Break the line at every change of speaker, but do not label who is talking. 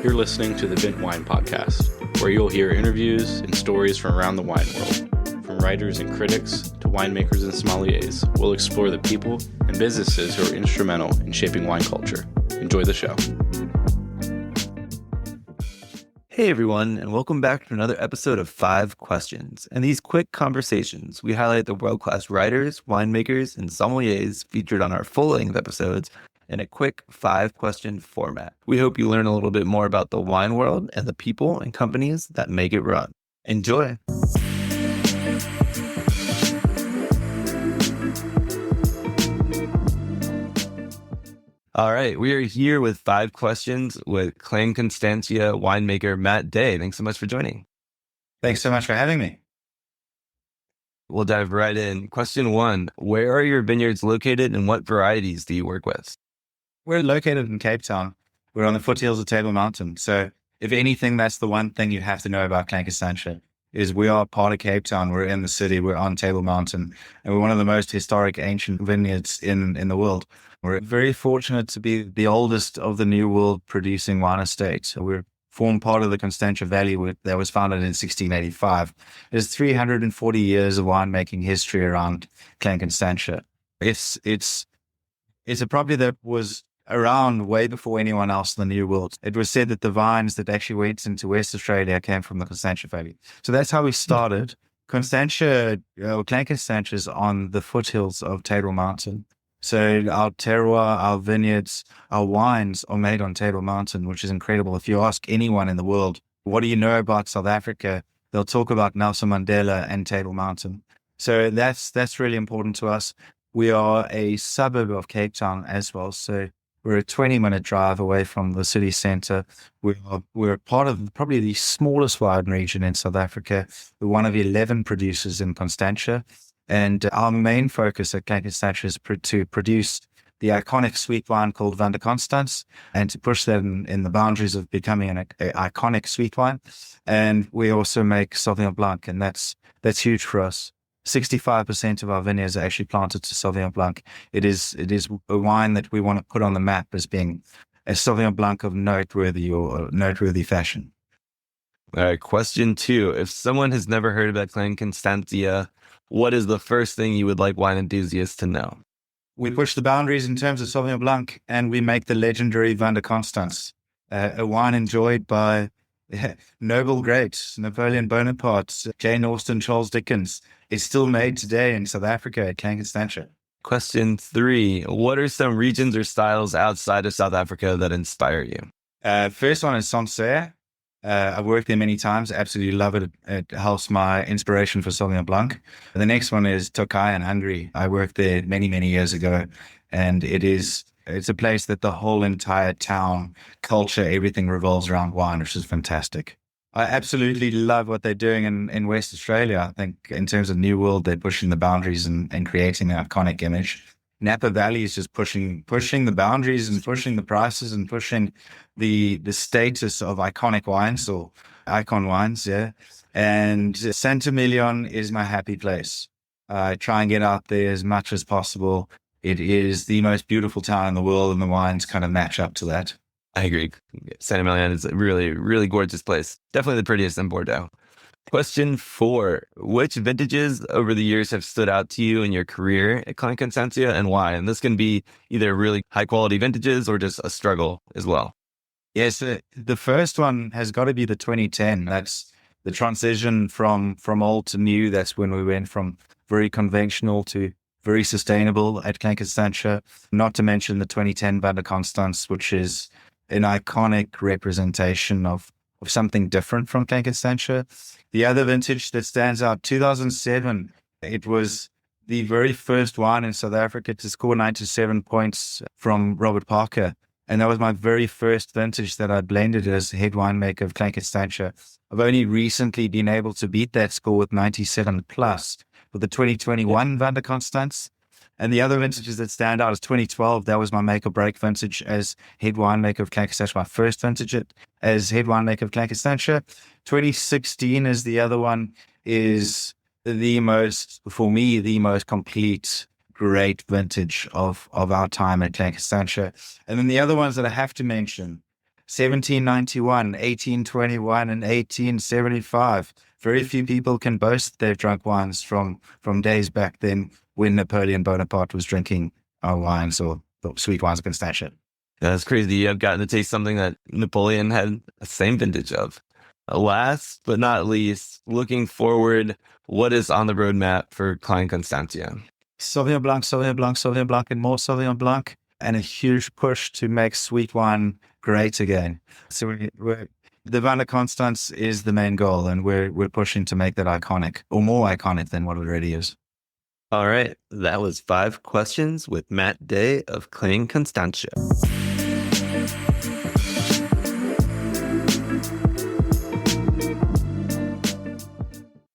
You're listening to the Vint Wine Podcast, where you'll hear interviews and stories from around the wine world. From writers and critics to winemakers and sommeliers, we'll explore the people and businesses who are instrumental in shaping wine culture. Enjoy the show.
Hey everyone, and welcome back to another episode of 5 Questions. In these quick conversations, we highlight the world-class writers, winemakers, and sommeliers featured on our full-length episodes in a quick 5-question format. We hope you learn a little bit more about the wine world and the people and companies that make it run. Enjoy! All right, we are here with 5 Questions with Klein Constantia winemaker Matt Day. Thanks so much for joining.
Thanks so much for having me.
We'll dive right in. Question 1, where are your vineyards located and what varieties do you work with?
We're located in Cape Town. We're on the foothills of Table Mountain. So if anything, that's the one thing you have to know about Klein Constantia is we are part of Cape Town. We're in the city. We're on Table Mountain. And we're one of the most historic ancient vineyards in the world. We're very fortunate to be the oldest of the New World producing wine estates. We're formed part of the Constantia Valley that was founded in 1685. There's 340 years of winemaking history around Klein Constantia. It's a property that was around way before anyone else in the New World. It was said that the vines that actually went into West Australia came from the Constantia Valley. So that's how we started. Klein Constantia is on the foothills of Table Mountain. So our terroir, our vineyards, our wines are made on Table Mountain, which is incredible. If you ask anyone in the world, what do you know about South Africa? They'll talk about Nelson Mandela and Table Mountain. So that's really important to us. We are a suburb of Cape Town as well. So we're a 20-minute drive away from the city center. We're part of probably the smallest wine region in South Africa. We're one of 11 producers in Constantia. And our main focus at Klein Constantia is to produce the iconic sweet wine called Vin de Constance and to push that in the boundaries of becoming an iconic sweet wine. And we also make Sauvignon Blanc, and that's huge for us. 65% of our vineyards are actually planted to Sauvignon Blanc. It is a wine that we want to put on the map as being a Sauvignon Blanc of noteworthy fashion.
All right, question 2. If someone has never heard about Klein Constantia, what is the first thing you would like wine enthusiasts to know?
We push the boundaries in terms of Sauvignon Blanc, and we make the legendary Vin de Constance, a wine enjoyed by noble greats, Napoleon, Bonaparte, Jane Austen, Charles Dickens. It's still made today in South Africa at Klein Constantia.
Question 3, what are some regions or styles outside of South Africa that inspire you?
First one is Sancerre. I've worked there many times. Absolutely love it. It helps my inspiration for Sauvignon Blanc. And the next one is Tokaj in Hungary. I worked there many, many years ago. And it's a place that the whole entire town, culture, everything revolves around wine, which is fantastic. I absolutely love what they're doing in West Australia. I think in terms of New World, they're pushing the boundaries and creating an iconic image. Napa Valley is just pushing the boundaries and pushing the prices and pushing the status of iconic wines or icon wines, yeah. And Saint-Émilion is my happy place. I try and get out there as much as possible. It is the most beautiful town in the world, and the wines kind of match up to that.
I agree. Saint-Émilion is a really, really gorgeous place. Definitely the prettiest in Bordeaux. Question 4, which vintages over the years have stood out to you in your career at Klein Constantia and why? And this can be either really high quality vintages or just a struggle as well.
Yes, the first one has got to be the 2010. That's the transition from old to new. That's when we went from very conventional to very sustainable at Klein Constantia. Not to mention the 2010 Vin de Constance, which is an iconic representation of something different from Klein Constantia. The other vintage that stands out, 2007, it was the very first wine in South Africa to score 97 points from Robert Parker. And that was my very first vintage that I blended as head winemaker of Klein Constantia. I've only recently been able to beat that score with 97 plus with the 2021 Vin de Constance. And the other vintages that stand out is 2012. That was my make or break vintage as head winemaker of Klein Constantia, my first vintage as head winemaker of Klein Constantia. 2016 is the other one, is for me, the most complete, great vintage of our time at Klein Constantia. And then the other ones that I have to mention, 1791, 1821, and 1875. Very few people can boast they've drunk wines from days back then when Napoleon Bonaparte was drinking our wines or the sweet wines of Constantia.
That's crazy. I've gotten to taste something that Napoleon had the same vintage of. Last but not least, looking forward, what is on the roadmap for Klein Constantia?
Sauvignon Blanc, Sauvignon Blanc, Sauvignon Blanc, and more Sauvignon Blanc, and a huge push to make sweet wine great again. So the Vin de Constance is the main goal, and we're pushing to make that iconic, or more iconic than what it already is.
All right, that was 5 questions with Matt Day of Klein Constantia.